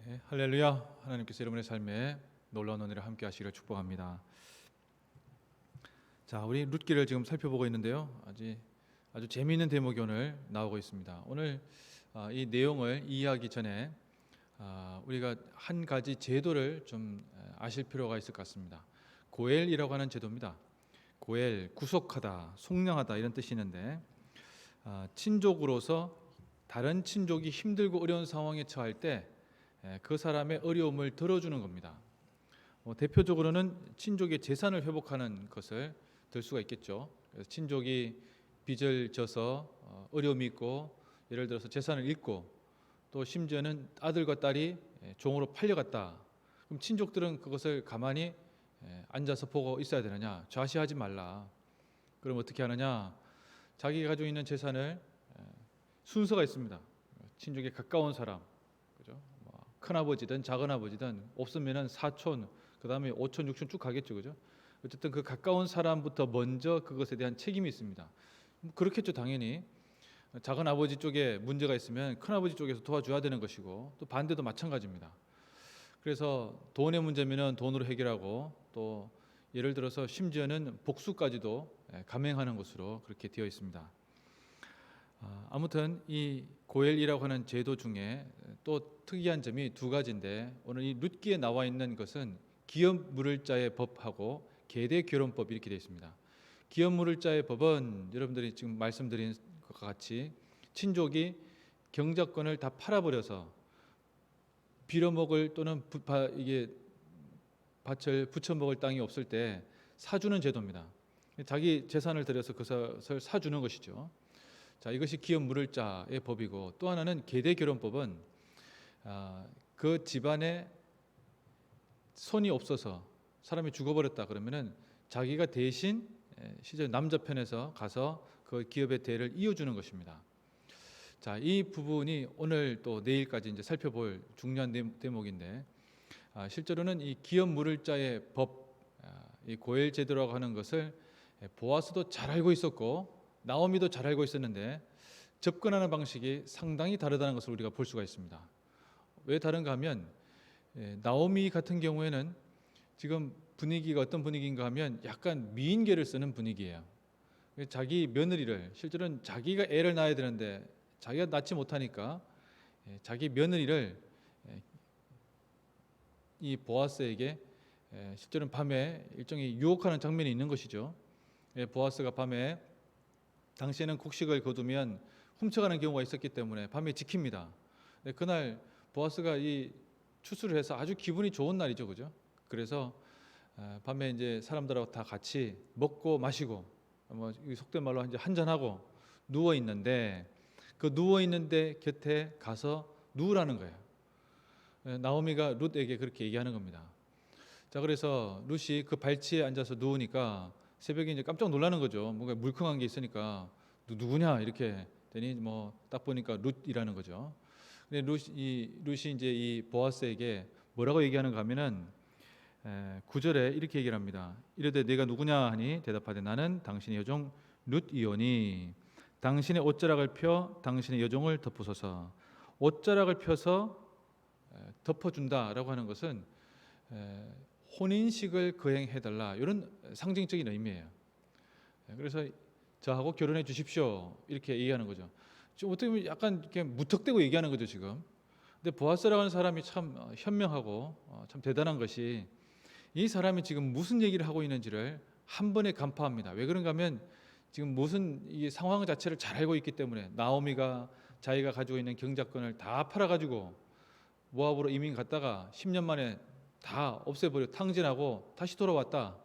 네, 할렐루야. 하나님께서 여러분의 삶에 놀라운 은혜를 함께 하시기를 축복합니다. 자, 우리 룻기를 지금 살펴보고 있는데요. 아주 재미있는 대목이 오늘 나오고 있습니다. 오늘 이 내용을 이해하기 전에 우리가 한 가지 제도를 좀 아실 필요가 있을 것 같습니다. 고엘이라고 하는 제도입니다. 고엘, 구속하다, 속량하다 이런 뜻이 있는데 친족으로서 다른 친족이 힘들고 어려운 상황에 처할 때 그 사람의 어려움을 덜어주는 겁니다. 대표적으로는 친족의 재산을 회복하는 것을 들 수가 있겠죠. 그래서 친족이 빚을 져서 어려움이 있고, 예를 들어서 재산을 잃고, 또 심지어는 아들과 딸이 종으로 팔려갔다. 그럼 친족들은 그것을 가만히 앉아서 보고 있어야 되느냐? 좌시하지 말라. 그럼 어떻게 하느냐? 자기가 가지고 있는 재산을 순서가 있습니다. 친족에 가까운 사람, 그죠? 큰아버지든 작은아버지든 없으면은 사촌, 그다음에 오촌, 육촌 쭉 가겠죠, 그죠? 어쨌든 그 가까운 사람부터 먼저 그것에 대한 책임이 있습니다. 그렇겠죠, 당연히. 작은아버지 쪽에 문제가 있으면 큰아버지 쪽에서 도와줘야 되는 것이고, 또 반대도 마찬가지입니다. 그래서 돈의 문제면은 돈으로 해결하고, 또 예를 들어서 심지어는 복수까지도 감행하는 것으로 그렇게 되어 있습니다. 아무튼 이 고엘이라고 하는 제도 중에 또 특이한 점이 두 가지인데, 오늘 이 룻기에 나와 있는 것은 기업 물을 자의 법하고 계대 결혼법 이렇게 되어 있습니다. 기업 물을 자의 법은 여러분들이 지금 말씀드린 것과 같이 친족이 경작권을 다 팔아버려서 빌어먹을 또는 이게 밭을 부쳐먹을 땅이 없을 때 사주는 제도입니다. 자기 재산을 들여서 그것을 사주는 것이죠. 자, 이것이 기업 물을 자의 법이고, 또 하나는 계대 결혼법은 그 집안에 손이 없어서 사람이 죽어버렸다 그러면은 자기가 대신 실제 남자 편에서 가서 그 기업의 대를 이어주는 것입니다. 자, 이 부분이 오늘 또 내일까지 이제 살펴볼 중요한 대목인데, 실제로는 이 기업 물을 자의 법, 이 고엘 제도라고 하는 것을 보아스도 잘 알고 있었고 나오미도 잘 알고 있었는데 접근하는 방식이 상당히 다르다는 것을 우리가 볼 수가 있습니다. 왜 다른가 하면 나오미 같은 경우에는 지금 분위기가 어떤 분위기인가 하면 약간 미인계를 쓰는 분위기예요. 자기 며느리를, 실제로는 자기가 애를 낳아야 되는데 자기가 낳지 못하니까 자기 며느리를 이 보아스에게 실제로는 밤에 일종의 유혹하는 장면이 있는 것이죠. 보아스가 밤에, 당시에는 곡식을 거두면 훔쳐가는 경우가 있었기 때문에 밤에 지킵니다. 그날 보아스가 이 추수를 해서 아주 기분이 좋은 날이죠, 그죠? 그래서 밤에 이제 사람들하고 다 같이 먹고 마시고, 뭐 속된 말로 이제 한잔하고 누워 있는데, 그 누워 있는데 곁에 가서 누우라는 거예요. 나오미가 룻에게 그렇게 얘기하는 겁니다. 자, 그래서 룻이 그 발치에 앉아서 누우니까 새벽에 이제 깜짝 놀라는 거죠. 뭔가 물컹한 게 있으니까 누구냐 이렇게 되니 뭐 딱 보니까 룻이라는 거죠. 근데 룻이 이제 이 보아스에게 뭐라고 얘기하는가 하면은 9절에 이렇게 얘기를 합니다. 이르되 내가 누구냐 하니 대답하되 나는 당신의 여종 룻이오니 당신의 옷자락을 펴 당신의 여종을 덮으소서. 옷자락을 펴서 덮어준다라고 하는 것은 혼인식을 거행해달라, 이런 상징적인 의미예요. 그래서 저하고 결혼해 주십시오 이렇게 얘기하는 거죠. 지금 어떻게 보면 약간 이렇게 무턱대고 얘기하는 거죠 지금. 근데 보아스라고 하는 사람이 참 현명하고 참 대단한 것이, 이 사람이 지금 무슨 얘기를 하고 있는지를 한 번에 간파합니다. 왜 그런가 하면 지금 무슨 이 상황 자체를 잘 알고 있기 때문에, 나오미가 자기가 가지고 있는 경작권을 다 팔아가지고 모압으로 이민 갔다가 10년 만에 다 없애버려 탕진하고 다시 돌아왔다.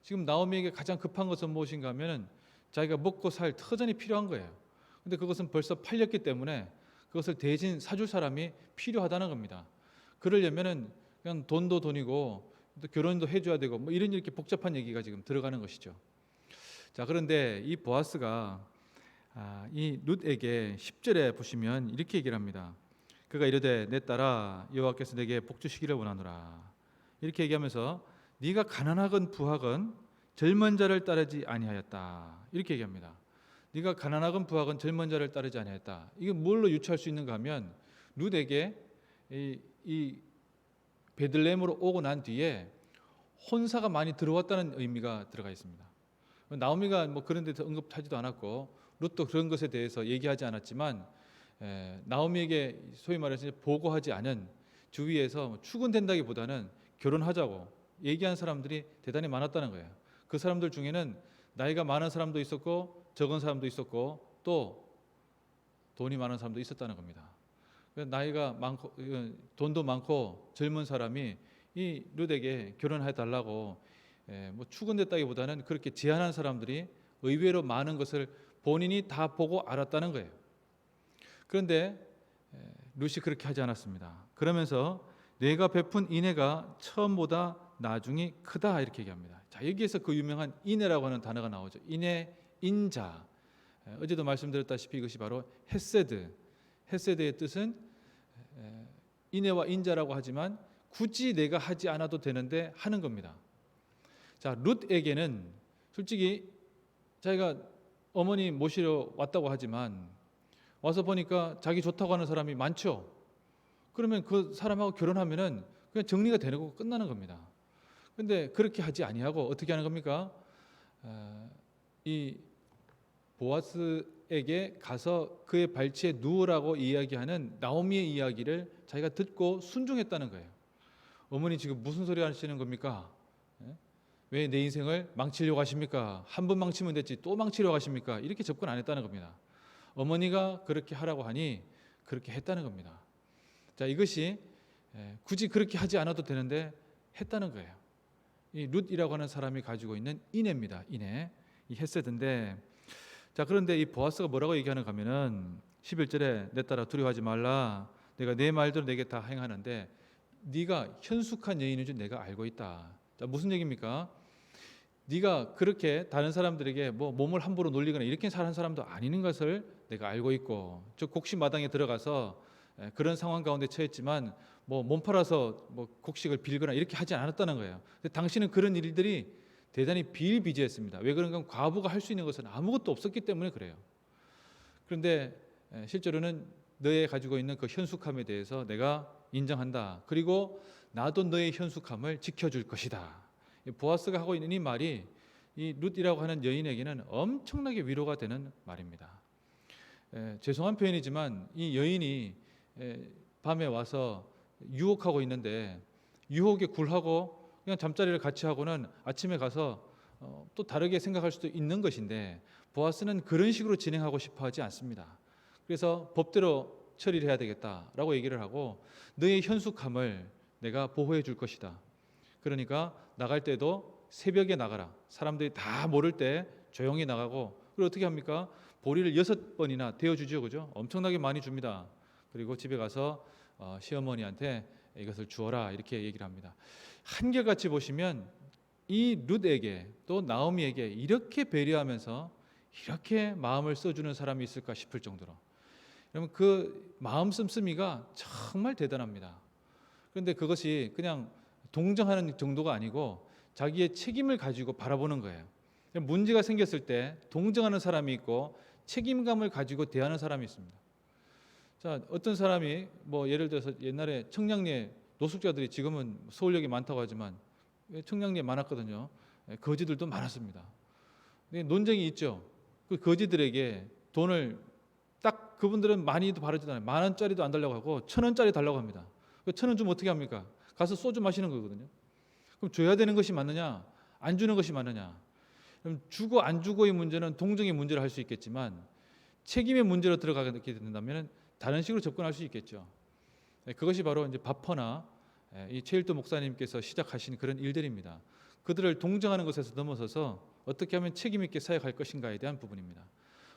지금 나오미에게 가장 급한 것은 무엇인가 하면은 자기가 먹고 살 터전이 필요한 거예요. 근데 그것은 벌써 팔렸기 때문에 그것을 대신 사줄 사람이 필요하다는 겁니다. 그러려면은 그냥 돈도 돈이고 또 결혼도 해줘야 되고 뭐 이렇게 복잡한 얘기가 지금 들어가는 것이죠. 자, 그런데 이 보아스가 이 룻에게 10절에 보시면 이렇게 얘기를 합니다. 그가 이르되 내 딸아 여호와께서 내게 복 주시기를 원하노라. 이렇게 얘기하면서 네가 가난하건 부하건 젊은 자를 따르지 아니하였다, 이렇게 얘기합니다. 네가 가난하건 부하건 젊은 자를 따르지 아니하였다. 이게 뭘로 유추할 수 있는가 하면 룻에게 이 베들레헴으로 오고 난 뒤에 혼사가 많이 들어왔다는 의미가 들어가 있습니다. 나오미가 뭐 그런 데서 언급하지도 않았고 룻도 그런 것에 대해서 얘기하지 않았지만 나오미에게 소위 말해서 보고하지 않은 주위에서 추근된다기보다는 결혼하자고 얘기한 사람들이 대단히 많았다는 거예요. 그 사람들 중에는 나이가 많은 사람도 있었고 적은 사람도 있었고 또 돈이 많은 사람도 있었다는 겁니다. 나이가 많고 돈도 많고 젊은 사람이 이 룻에게 결혼해 달라고 뭐 추근됐다기보다는 그렇게 제안한 사람들이 의외로 많은 것을 본인이 다 보고 알았다는 거예요. 그런데 룻이 그렇게 하지 않았습니다. 그러면서 내가 베푼 인애가 처음보다 나중이 크다 이렇게 얘기합니다. 자, 여기에서 그 유명한 인애라고 하는 단어가 나오죠. 인애, 인자. 어제도 말씀드렸다시피 이것이 바로 헤세드. 헤세드의 뜻은 인애와 인자라고 하지만 굳이 내가 하지 않아도 되는데 하는 겁니다. 자, 룻에게는 솔직히 자기가 어머니 모시러 왔다고 하지만 와서 보니까 자기 좋다고 하는 사람이 많죠. 그러면 그 사람하고 결혼하면은 그냥 정리가 되는 거고 끝나는 겁니다. 그런데 그렇게 하지 아니하고 어떻게 하는 겁니까? 이 보아스에게 가서 그의 발치에 누우라고 이야기하는 나오미의 이야기를 자기가 듣고 순종했다는 거예요. 어머니 지금 무슨 소리 하시는 겁니까? 왜 내 인생을 망치려고 하십니까? 한 번 망치면 됐지 또 망치려고 하십니까? 이렇게 접근 안 했다는 겁니다. 어머니가 그렇게 하라고 하니 그렇게 했다는 겁니다. 자, 이것이 굳이 그렇게 하지 않아도 되는데 했다는 거예요. 이 룻이라고 하는 사람이 가지고 있는 인애입니다. 인애, 이 헤세드인데, 자, 그런데 이 보아스가 뭐라고 얘기하는가 하면은 11절에 내 딸아 두려워하지 말라. 내가 내 말대로 내게 다 행하는데 네가 현숙한 여인인 줄 내가 알고 있다. 자, 무슨 얘기입니까? 네가 그렇게 다른 사람들에게 뭐 몸을 함부로 놀리거나 이렇게 사는 사람도 아닌 것을 내가 알고 있고, 저 곡식 마당에 들어가서 그런 상황 가운데 처했지만 뭐 몸 팔아서 뭐 곡식을 빌거나 이렇게 하지 않았다는 거예요. 근데 당신은 그런 일들이 대단히 비일비재했습니다. 왜 그런가? 과부가 할 수 있는 것은 아무것도 없었기 때문에 그래요. 그런데 실제로는 너의 가지고 있는 그 현숙함에 대해서 내가 인정한다. 그리고 나도 너의 현숙함을 지켜줄 것이다. 보아스가 하고 있는 이 말이 이 룻이라고 하는 여인에게는 엄청나게 위로가 되는 말입니다. 죄송한 표현이지만 이 여인이 밤에 와서 유혹하고 있는데 유혹에 굴하고 그냥 잠자리를 같이 하고는 아침에 가서 또 다르게 생각할 수도 있는 것인데 보아스는 그런 식으로 진행하고 싶어 하지 않습니다. 그래서 법대로 처리를 해야 되겠다라고 얘기를 하고 너의 현숙함을 내가 보호해 줄 것이다. 그러니까 나갈 때도 새벽에 나가라. 사람들이 다 모를 때 조용히 나가고, 그리고 어떻게 합니까? 보리를 6번이나 데워주죠, 그죠? 엄청나게 많이 줍니다. 그리고 집에 가서 시어머니한테 이것을 주어라 이렇게 얘기를 합니다. 한결같이 보시면 이 룻에게 또 나오미에게 이렇게 배려하면서 이렇게 마음을 써주는 사람이 있을까 싶을 정도로, 여러분 그 마음 씀씀이가 정말 대단합니다. 그런데 그것이 그냥 동정하는 정도가 아니고 자기의 책임을 가지고 바라보는 거예요. 문제가 생겼을 때 동정하는 사람이 있고 책임감을 가지고 대하는 사람이 있습니다. 자, 어떤 사람이 뭐 예를 들어서 옛날에 청량리에 노숙자들이 지금은 서울역에 많다고 하지만 청량리에 많았거든요. 거지들도 많았습니다. 논쟁이 있죠. 그 거지들에게 돈을 딱 그분들은 많이도 바라지도 않아요. 10,000원짜리도 안 달라고 하고 1,000원짜리 달라고 합니다. 1,000원 주면 어떻게 합니까? 가서 소주 마시는 거거든요. 그럼 줘야 되는 것이 맞느냐? 안 주는 것이 맞느냐? 그럼 주고 안 주고의 문제는 동정의 문제를 할 수 있겠지만 책임의 문제로 들어가게 된다면 다른 식으로 접근할 수 있겠죠. 그것이 바로 이제 바퍼나 이 최일도 목사님께서 시작하신 그런 일들입니다. 그들을 동정하는 것에서 넘어서서 어떻게 하면 책임 있게 사역할 것인가에 대한 부분입니다.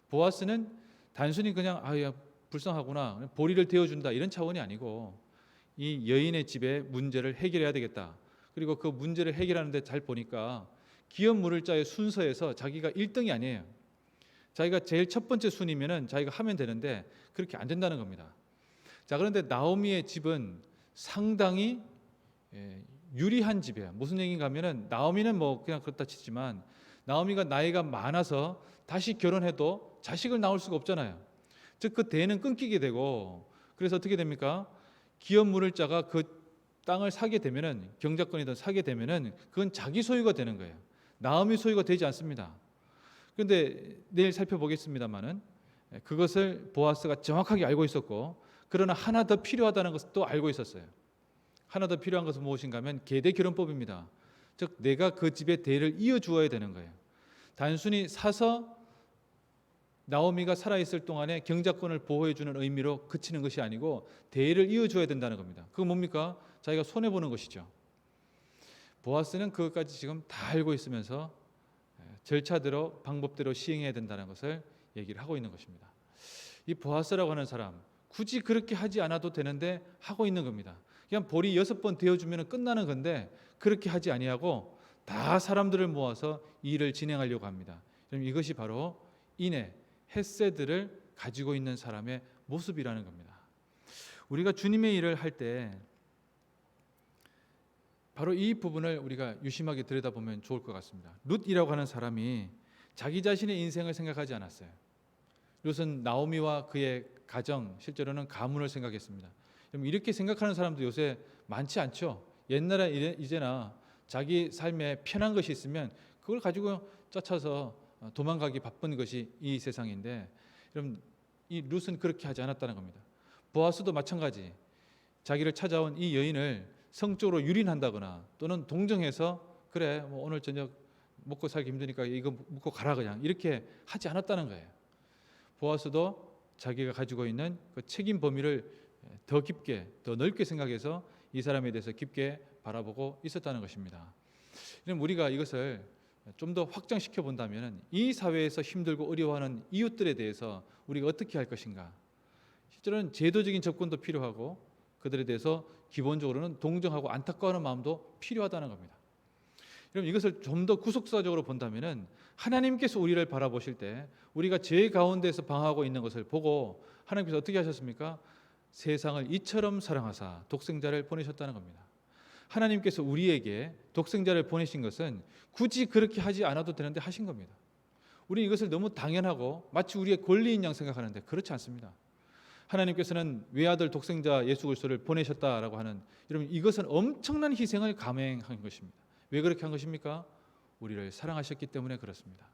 보아스는 단순히 그냥 아야 불쌍하구나 보리를 데워준다 이런 차원이 아니고 이 여인의 집의 문제를 해결해야 되겠다. 그리고 그 문제를 해결하는데 잘 보니까 기업 물을 자의 순서에서 자기가 1등이 아니에요. 자기가 제일 첫 번째 순위면은 자기가 하면 되는데 그렇게 안 된다는 겁니다. 자, 그런데 나오미의 집은 상당히 유리한 집이에요. 무슨 얘기인가 하면은 나오미는 뭐 그냥 그렇다 치지만 나오미가 나이가 많아서 다시 결혼해도 자식을 낳을 수가 없잖아요. 즉 그 대는 끊기게 되고, 그래서 어떻게 됩니까? 기업 물을자가 그 땅을 사게 되면은, 경작권이든 사게 되면은 그건 자기 소유가 되는 거예요. 나오미 소유가 되지 않습니다. 그런데 내일 살펴보겠습니다만은 그것을 보아스가 정확하게 알고 있었고, 그러나 하나 더 필요하다는 것을 또 알고 있었어요. 하나 더 필요한 것은 무엇인가 하면 계대 결혼법입니다. 즉 내가 그 집의 대를 이어 주어야 되는 거예요. 단순히 사서 나오미가 살아있을 동안에 경작권을 보호해 주는 의미로 그치는 것이 아니고 대를 이어 줘야 된다는 겁니다. 그건 뭡니까? 자기가 손해 보는 것이죠. 보아스는 그것까지 지금 다 알고 있으면서 절차대로 방법대로 시행해야 된다는 것을 얘기를 하고 있는 것입니다. 이 보아스라고 하는 사람, 굳이 그렇게 하지 않아도 되는데 하고 있는 겁니다. 그냥 보리 6번 되어주면 끝나는 건데 그렇게 하지 아니하고 다 사람들을 모아서 이 일을 진행하려고 합니다. 그럼 이것이 바로 인애, 헤세드를 가지고 있는 사람의 모습이라는 겁니다. 우리가 주님의 일을 할 때 바로 이 부분을 우리가 유심하게 들여다보면 좋을 것 같습니다. 룻이라고 하는 사람이 자기 자신의 인생을 생각하지 않았어요. 룻은 나오미와 그의 가정, 실제로는 가문을 생각했습니다. 이렇게 생각하는 사람도 요새 많지 않죠. 옛날에 이제나 자기 삶에 편한 것이 있으면 그걸 가지고 쫓아서 도망가기 바쁜 것이 이 세상인데, 여러분 이 룻은 그렇게 하지 않았다는 겁니다. 보아스도 마찬가지. 자기를 찾아온 이 여인을 성적으로 유린한다거나 또는 동정해서 그래 뭐 오늘 저녁 먹고 살기 힘드니까 이거 먹고 가라 그냥 이렇게 하지 않았다는 거예요. 보아스도 자기가 가지고 있는 그 책임 범위를 더 깊게 더 넓게 생각해서 이 사람에 대해서 깊게 바라보고 있었다는 것입니다. 그럼 우리가 이것을 좀 더 확장시켜 본다면 이 사회에서 힘들고 어려워하는 이웃들에 대해서 우리가 어떻게 할 것인가. 실제로는 제도적인 접근도 필요하고 그들에 대해서 기본적으로는 동정하고 안타까워하는 마음도 필요하다는 겁니다. 그럼 이것을 좀 더 구속사적으로 본다면 하나님께서 우리를 바라보실 때 우리가 죄 가운데서 방황하고 있는 것을 보고 하나님께서 어떻게 하셨습니까? 세상을 이처럼 사랑하사 독생자를 보내셨다는 겁니다. 하나님께서 우리에게 독생자를 보내신 것은 굳이 그렇게 하지 않아도 되는데 하신 겁니다. 우리는 이것을 너무 당연하고 마치 우리의 권리인 양 생각하는데 그렇지 않습니다. 하나님께서는 외아들 독생자 예수 그리스도를 보내셨다라고 하는, 여러분 이것은 엄청난 희생을 감행한 것입니다. 왜 그렇게 한 것입니까? 우리를 사랑하셨기 때문에 그렇습니다.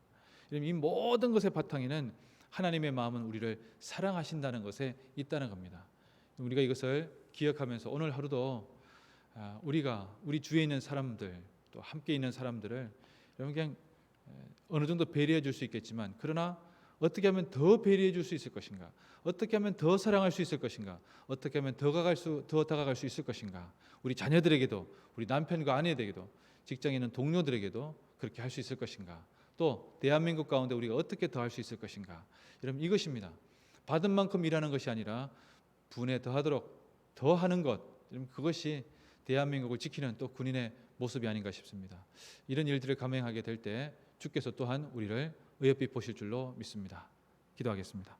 여러분 이 모든 것의 바탕에는 하나님의 마음은 우리를 사랑하신다는 것에 있다는 겁니다. 우리가 이것을 기억하면서 오늘 하루도 우리가 우리 주위에 있는 사람들 또 함께 있는 사람들을 여러분 그냥 어느 정도 배려해 줄 수 있겠지만, 그러나 어떻게 하면 더 배려해 줄 수 있을 것인가, 어떻게 하면 더 사랑할 수 있을 것인가, 어떻게 하면 더 다가갈 수 있을 것인가, 우리 자녀들에게도 우리 남편과 아내에게도 직장에 있는 동료들에게도 그렇게 할 수 있을 것인가, 또 대한민국 가운데 우리가 어떻게 더 할 수 있을 것인가. 여러분 이것입니다. 받은 만큼 일하는 것이 아니라 분에 더하도록 더 하는 것, 그것이 대한민국을 지키는 또 군인의 모습이 아닌가 싶습니다. 이런 일들을 감행하게 될 때 주께서 또한 우리를 의롭게 보실 줄로 믿습니다. 기도하겠습니다.